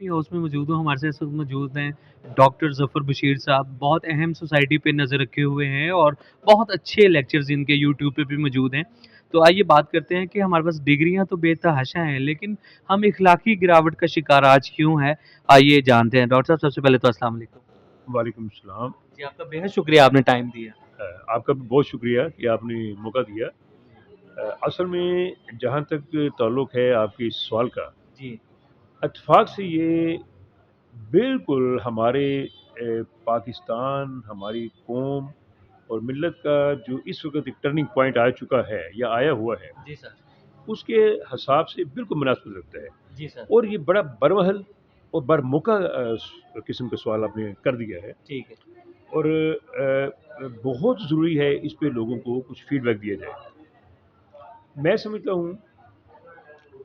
House में मौजूद हूँ। हमारे साथ इस वक़्त मौजूद हैं डॉक्टर ज़फ़र बशीर साहब। बहुत अहम सोसाइटी पे नज़र रखे हुए हैं और बहुत अच्छे लेक्चर्स इनके यूट्यूब पे भी मौजूद हैं। तो आइए बात करते हैं कि हमारे पास डिग्रियाँ तो बेतहाशा हैं, लेकिन हम इखलाकी गिरावट का शिकार आज क्यों हैं? आइए जानते हैं। डॉक्टर साहब, सबसे पहले तो अस्सलाम वालेकुम। वालेकुम सलाम। जी, आपका बेहद शुक्रिया, आपने टाइम दिया। आपका भी बहुत शुक्रिया कि आपने मौका दिया। असल में जहाँ तक ताल्लुक़ है आपके इस सवाल का, जी, इत्तेफ़ाक से ये बिल्कुल हमारे पाकिस्तान, हमारी कौम और मिल्लत का जो इस वक़्त एक टर्निंग पॉइंट आ चुका है या आया हुआ है, जी सर। उसके हिसाब से बिल्कुल मुनासिब लगता है। जी सर। और ये बड़ा बरमहल और बरमौका किस्म का सवाल आपने कर दिया है। ठीक है। और बहुत ज़रूरी है इस पे लोगों को कुछ फीडबैक दिया जाए। मैं समझता हूँ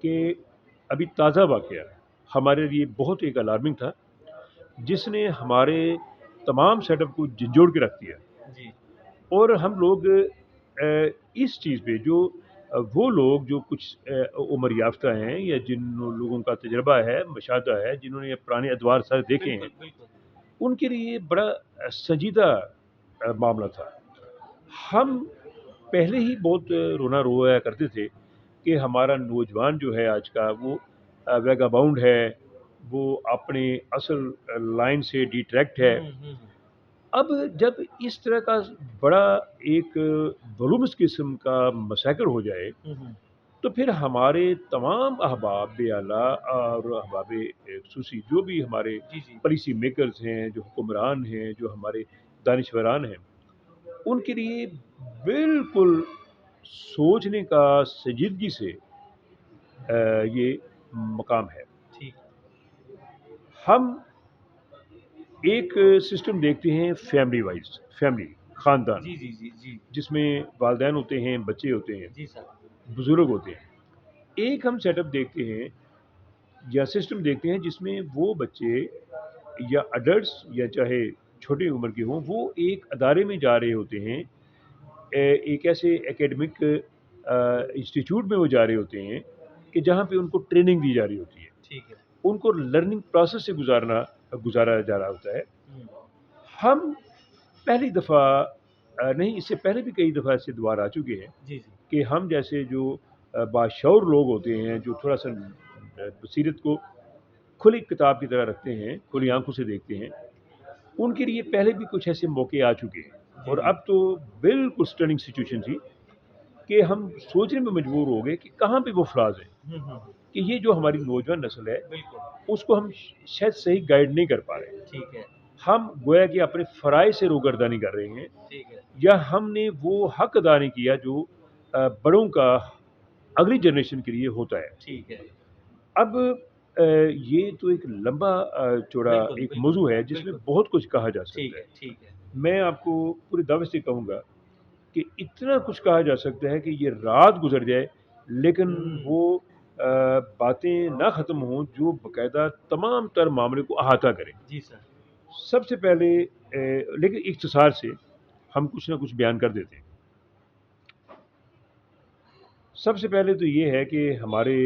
कि अभी ताज़ा वाक़या हमारे लिए बहुत एक अलार्मिंग था, जिसने हमारे तमाम सेटअप को झंझोड़ के रख दिया। जी। और हम लोग इस चीज़ पे जो वो लोग जो कुछ उम्र याफ़्ता हैं या जिन लोगों का तजुर्बा है, मुशाहदा है, जिन्होंने पुराने अदवार सारे देखे हैं, बिल्कुल, बिल्कुल। उनके लिए बड़ा संजीदा मामला था। हम पहले ही बहुत रोना रोया करते थे कि हमारा नौजवान जो है आज का वो वैगाबाउंड है, वो अपने असल लाइन से डिट्रैक्ट है। हुँ। अब जब इस तरह का बड़ा एक वलूमस किस्म का मसैकर हो जाए, हुँ, हुँ। तो फिर हमारे तमाम अहबाब आला और अहबाब ख़ुसूसी जो भी हमारे जी, जी। पॉलिसी मेकर्स हैं, जो हुक्मरान हैं, जो हमारे दानिशवरान हैं, उनके लिए बिल्कुल सोचने का संजीदगी से ये मकाम है। ठीक। हम एक सिस्टम देखते हैं फैमिली वाइज़, फैमिली, ख़ानदान, जी, जी, जी, जी। जिसमें वालिदैन होते हैं, बच्चे होते हैं, जी सर। बुज़ुर्ग होते हैं। एक हम सेटअप देखते हैं या सिस्टम देखते हैं जिसमें वो बच्चे या एडल्ट्स या चाहे छोटी उम्र के हों, वो एक अदारे में जा रहे होते हैं, एक ऐसे एकेडमिक इंस्टीट्यूट में वो जा रहे होते हैं कि जहाँ पे उनको ट्रेनिंग दी जा रही होती है। ठीक है। उनको लर्निंग प्रोसेस से गुज़ारा जा रहा होता है। हुँ। हम पहली दफ़ा नहीं, इससे पहले भी कई दफ़ा ऐसे दौर आ चुके हैं जी, जी। कि हम जैसे जो बाशऊर लोग होते हैं, जो थोड़ा-सा बसीरत को खुली किताब की तरह रखते हैं, हुँ, खुली हुँ। आँखों से देखते हैं, उनके लिए पहले भी कुछ ऐसे मौके आ चुके हैं। जी, और जी। अब तो बिल्कुल स्टनिंग सिचुएशन थी कि हम सोचने में मजबूर हो गए कि कहाँ पे वो फ्लॉज़ हैं, हुँ, हुँ, हुँ। कि ये जो हमारी नौजवान नस्ल है, बिल्कुल। उसको हम शायद सही गाइड नहीं कर पा रहे हैं। ठीक है। हम गोया कि अपने फ़राइज़ से रूगर्दानी कर रहे हैं, ठीक है। या हमने वो हक अदा नहीं किया जो बड़ों का अगली जनरेशन के लिए होता है। ठीक है। अब ये तो एक लंबा चौड़ा बिल्कुल, एक बिल्कुल, मौज़ू है जिसमें बिल्कुल। बहुत कुछ कहा जा सकता ठीक है। है, ठीक है। मैं आपको पूरी दावत से कहूँगा कि इतना कुछ कहा जा सकता है कि ये रात गुज़र जाए, लेकिन हुँ। वो बातें ना ख़त्म हों जो बाकायदा तमाम तर मामले को अहाता करें। जी सर। सबसे पहले लेकिन इख्तिसार से हम कुछ ना कुछ बयान कर देते हैं। सबसे पहले तो ये है कि हमारे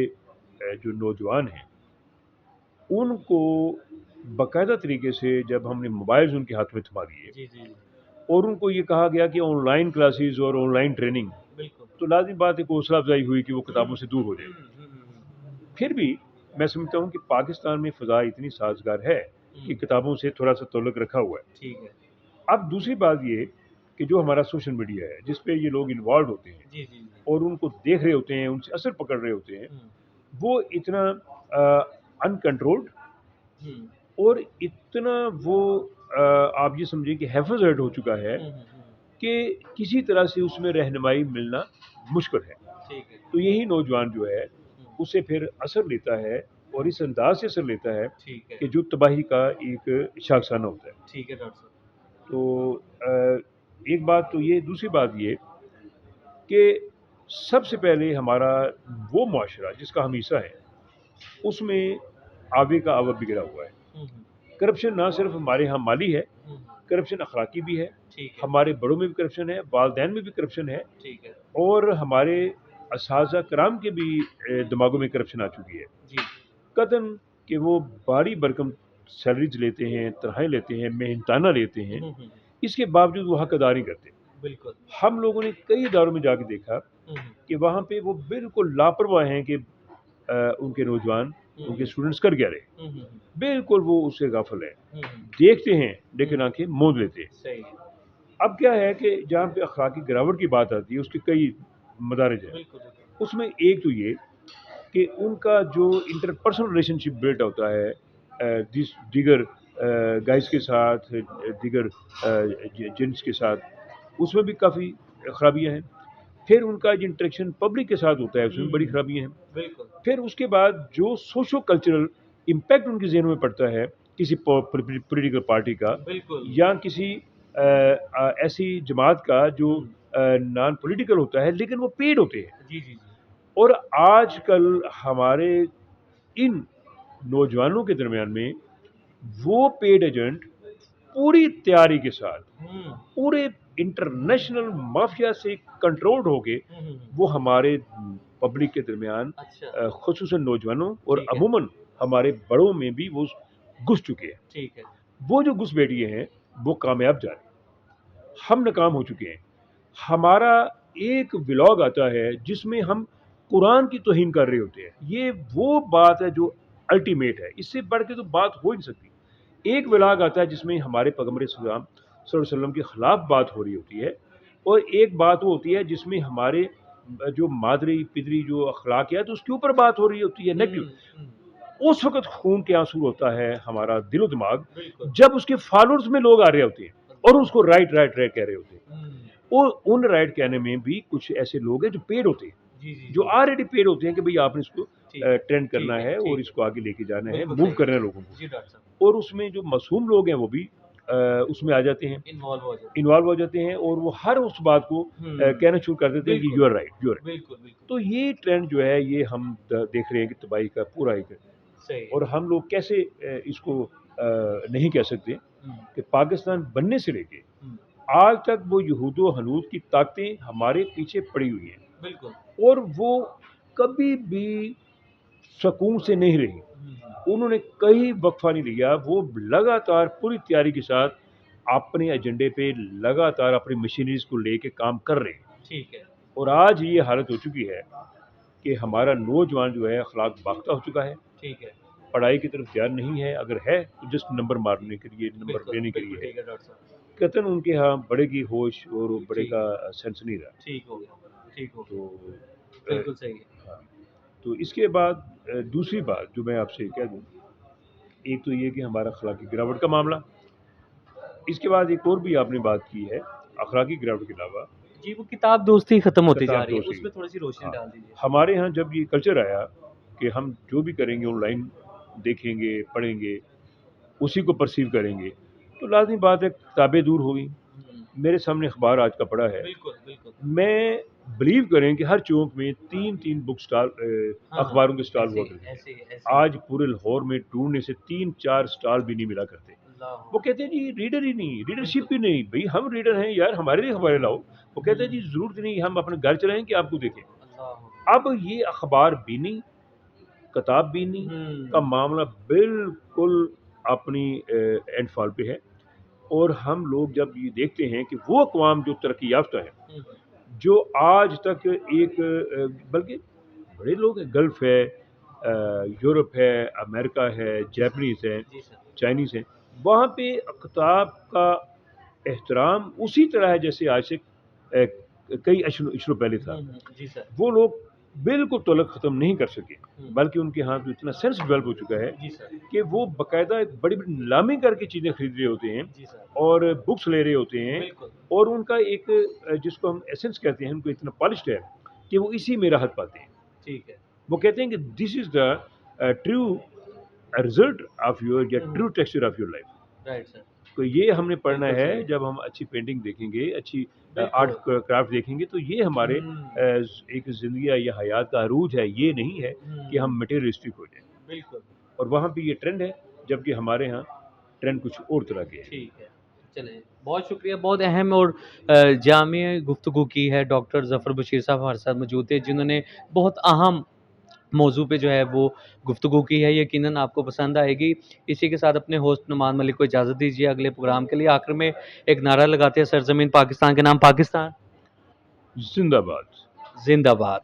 जो नौजवान हैं, उनको बाकायदा तरीके से जब हमने मोबाइल्स उनके हाथ में थमा दिए जी, जी, जी। और उनको ये कहा गया कि ऑनलाइन क्लासेस और ऑनलाइन ट्रेनिंग, बिल्कुल। तो लाज़िम बात है कि हौसला अफ़ज़ाई हुई कि वो हुँ, किताबों से दूर हो हुँ, जाएँ। हुँ, हुँ, हुँ। फिर भी मैं समझता हूँ कि पाकिस्तान में फ़ज़ा इतनी साज़गार है कि हुँ। किताबों से थोड़ा-सा ताल्लुक़ रखा हुआ है। ठीक है। अब दूसरी बात ये कि जो हमारा सोशल मीडिया है, जिस पे ये लोग इन्वॉल्व होते हैं जी, जी, जी। और उनको देख रहे होते हैं, उनसे असर पकड़ रहे होते हैं, हुँ, वो इतना अनकंट्रोल्ड हुँ। और इतना वो आप ये समझिए कि हैफ़-ज़-ड हो चुका है हुँ, हुँ, हुँ। कि किसी तरह से उसमें रहनुमाई मिलना मुश्किल है। ठीक है। तो यही नौजवान जो है, हुँ। उसे फिर असर लेता है और इस अंदाज़ से असर लेता है ठीक है। कि जो तबाही का एक शाखसाना होता है। ठीक है डॉक्टर साहब। तो एक बात तो ये, दूसरी बात ये कि सबसे पहले हमारा वो मुआशरा जिसका हम हिस्सा हैं, उसमें आगे का अवब बिगड़ा हुआ है। हुँ, हुँ। करप्शन ना सिर्फ़ हमारे यहाँ माली है, हुँ, हुँ। करप्शन अखलाकी भी है, ठीक है। हमारे बड़ों में भी करप्शन है, वालदैन में भी करप्शन है, ठीक है। और हमारे असातिज़ा कराम के भी दिमागों में करप्शन आ चुकी है। जी। कतन کہ وہ باری برکم سیلریز لیتے ہیں، تنخواہیں لیتے ہیں، محنتانہ لیتے ہیں، اس کے باوجود وہ حق ادا نہیں کرتے۔ بالکل۔ ہم لوگوں نے کئی اداروں میں جا کے دیکھا کہ وہاں پہ وہ بالکل لاپرواہ ہیں کہ ان کے نوجوان، ان کے اسٹوڈنٹس کر کیا رہے، بالکل وہ اس سے غافل ہیں، دیکھتے ہیں لیکن آنکھیں موند لیتے ہیں۔ صحیح۔ اب کیا ہے کہ جہاں پہ اخلاقی گراوٹ کی بات آتی ہے اس کے کئی مدارج ہیں۔ بالکل۔ اس میں ایک تو یہ کہ ان کا جو انٹرپرسنل ریلیشن شپ بلڈ ہوتا ہے دیگر گائز کے ساتھ، دیگر جنس کے ساتھ، اس میں بھی کافی خرابیاں ہیں۔ پھر ان کا جو انٹریکشن پبلک کے ساتھ ہوتا ہے اس میں بھی بڑی خرابیاں ہیں۔ بالکل۔ پھر اس کے بعد جو سوشو کلچرل امپیکٹ ان کے ذہنوں میں پڑتا ہے کسی پولیٹیکل پارٹی کا بالکل۔ یا کسی ایسی جماعت کا جو نان پولیٹیکل ہوتا ہے لیکن وہ پیڈ ہوتے ہیں۔ جی جی جی۔ اور آج کل ہمارے ان نوجوانوں کے درمیان میں وہ پیڈ ایجنٹ پوری تیاری کے ساتھ پورے انٹرنیشنل مافیا سے کنٹرولڈ ہو کے وہ ہمارے پبلک کے درمیان اچھا۔ خصوصاً نوجوانوں اور ٹھیک ہے۔ عموماً ہمارے بڑوں میں بھی وہ گھس چکے ہیں۔ ٹھیک ہے۔ وہ جو گھس بیٹھے ہیں وہ کامیاب جا رہے ہیں، ہم ناکام ہو چکے ہیں۔ ہمارا ایک ولاگ آتا ہے جس میں ہم قرآن کی توہین کر رہے ہوتے ہیں، یہ وہ بات ہے جو الٹیمیٹ ہے، اس سے بڑھ کے تو بات ہو ہی نہیں سکتی۔ ایک ولاگ آتا ہے جس میں ہمارے پیغمبر اسلام صلی اللہ علیہ وسلم کے خلاف بات ہو رہی ہوتی ہے، اور ایک بات وہ ہوتی ہے جس میں ہمارے جو مادری پدری جو اخلاقیات اس کے اوپر بات ہو رہی ہوتی ہے نیگیٹو۔ اس وقت خون کے آنسو ہوتا ہے ہمارا دل و دماغ جب اس کے فالوورز میں لوگ آ رہے ہوتے ہیں اور اس کو رائٹ رائٹ رائٹ کہہ رہے ہوتے ہیں۔ اور ان رائٹ کہنے میں بھی کچھ ایسے لوگ ہیں جو پیڈ ہوتے ہیں، جو آلریڈی پیڈ ہوتے ہیں کہ بھئی آپ نے اس کو ٹرینڈ کرنا ہے اور اس کو آگے لے کے جانا ہے، موو کرنا ہے لوگوں کو۔ اور اس میں جو معصوم لوگ ہیں وہ بھی اس میں آ جاتے ہیں، انوالو ہو جاتے ہیں، اور وہ ہر اس بات کو کہنا شروع کر دیتے ہیں کہ you are right, you are right. تو یہ ٹرینڈ جو ہے یہ ہم دیکھ رہے ہیں کہ تباہی کا پورا ایک، اور ہم لوگ کیسے اس کو نہیں کہہ سکتے کہ پاکستان بننے سے لے کے آج تک وہ یہود و ہنود کی طاقتیں ہمارے پیچھے پڑی ہوئی ہیں، بالکل، اور وہ کبھی بھی سکون سے نہیں رہی۔ انہوں نے کئی وقفہ نہیں لیا، وہ لگاتار پوری تیاری کے ساتھ اپنے ایجنڈے پہ لگاتار اپنی مشینریز کو لے کے کام کر رہے ہیں۔ ٹھیک ہے۔ اور آج یہ حالت ہو چکی ہے کہ ہمارا نوجوان جو ہے اخلاق باختہ ہو چکا ہے، ٹھیک ہے۔ پڑھائی کی طرف دھیان نہیں ہے، اگر ہے تو جسٹ نمبر مارنے کے لیے، نمبر لینے کے لیے ہے۔ ٹھیک ہے ڈاکٹر صاحب۔ قطعاً ان کے ہاں بڑے کی ہوش اور بڑے کا سینس نہیں رہا۔ ٹھیک ہو گیا، ٹھیک ہو گیا، تو بالکل صحیح ہے۔ ہاں، تو اس کے بعد دوسری بات جو میں آپ سے کہہ دوں، ایک تو یہ کہ ہمارا اخلاقی گراوٹ کا معاملہ، اس کے بعد ایک اور بھی آپ نے بات کی ہے اخلاقی گراوٹ کے علاوہ، جی وہ کتاب دوستی ختم ہوتی جا کتاب رہی ہے، دوستی۔ اس پہ تھوڑی سی روشنی ہاں، ڈال دیجیے۔ ہمارے ہاں جب یہ کلچر آیا کہ ہم جو بھی کریں گے آن لائن دیکھیں گے، پڑھیں گے، اسی کو پرسیو کریں گے، تو لازمی بات ہے کتابیں دور ہو گئیں۔ میرے سامنے اخبار آج کا پڑا ہے، بالکل بالکل، میں بلیو کریں کہ ہر چوک میں 3 بک سٹال اخباروں کے سٹال ہوا کرتے ایسے تھے۔ ایسے آج پورے لاہور میں ڈھونڈنے سے 3-4 سٹال بھی نہیں ملا کرتے۔ وہ کہتے ہیں جی ریڈر ہی نہیں، ریڈرشپ ہی نہیں۔ بھئی ہم ریڈر ہیں یار، ہمارے لیے خبریں لاؤ۔ وہ کہتے ہیں جی ضرورت نہیں، ہم اپنے گھر چلائیں کہ آپ کو دیکھیں۔ اب یہ اخبار بینی، کتاب بینی کا معاملہ بالکل اپنی اینڈ فال پہ ہے، اور ہم لوگ جب یہ دیکھتے ہیں کہ وہ اقوام جو ترقی یافتہ ہے، جو آج تک ایک بلکہ بڑے لوگ ہیں، گلف ہے، یورپ ہے، امریکہ ہے، جیپنیز ہے، چائنیز ہیں، وہاں پہ کتاب کا احترام اسی طرح ہے جیسے آج سے کئی اشروں پہلے تھا۔ وہ لوگ بالکل تعلق ختم نہیں کر سکے، بلکہ ان کے ہاں تو اتنا سینس ڈیولپ ہو چکا ہے کہ وہ باقاعدہ ایک بڑی بڑی نیلامی کر کے چیزیں خرید رہے ہوتے ہیں اور بکس لے رہے ہوتے ہیں، اور ان کا ایک جس کو ہم ایسنس کہتے ہیں، ان کو اتنا پالشڈ ہے کہ وہ اسی میں راحت پاتے ہیں۔ ٹھیک ہے، وہ کہتے ہیں کہ this is the true result of your یا true texture of your life. Right sir. تو یہ ہم نے پڑھنا بالکل ہے، صحیح۔ جب ہم اچھی پینٹنگ دیکھیں گے، اچھی بالکل۔ آرٹ کرافٹ دیکھیں گے، تو یہ ہمارے ایک زندگی یا حیات کا عروج ہے، یہ نہیں ہے کہ ہم مٹیریلسٹک ہو جائیں۔ بالکل، اور وہاں پہ یہ ٹرینڈ ہے، جبکہ ہمارے ہاں ٹرینڈ کچھ اور طرح کے ہیں۔ ٹھیک ہے، چلیں بہت شکریہ، بہت اہم اور جامع گفتگو کی ہے۔ ڈاکٹر ظفر بشیر صاحب ہمارے ساتھ موجود تھے، جنہوں نے بہت اہم मौजू पे जो है वो गुफ्तगू की है, यकीनन आपको पसंद आएगी। इसी के साथ अपने होस्ट नुमान मलिक को इजाज़त दीजिए अगले प्रोग्राम के लिए। आखिर में एक नारा लगाते हैं, सरज़मीन पाकिस्तान के नाम पाकिस्तान जिंदाबाद। ज़िंदाबाद।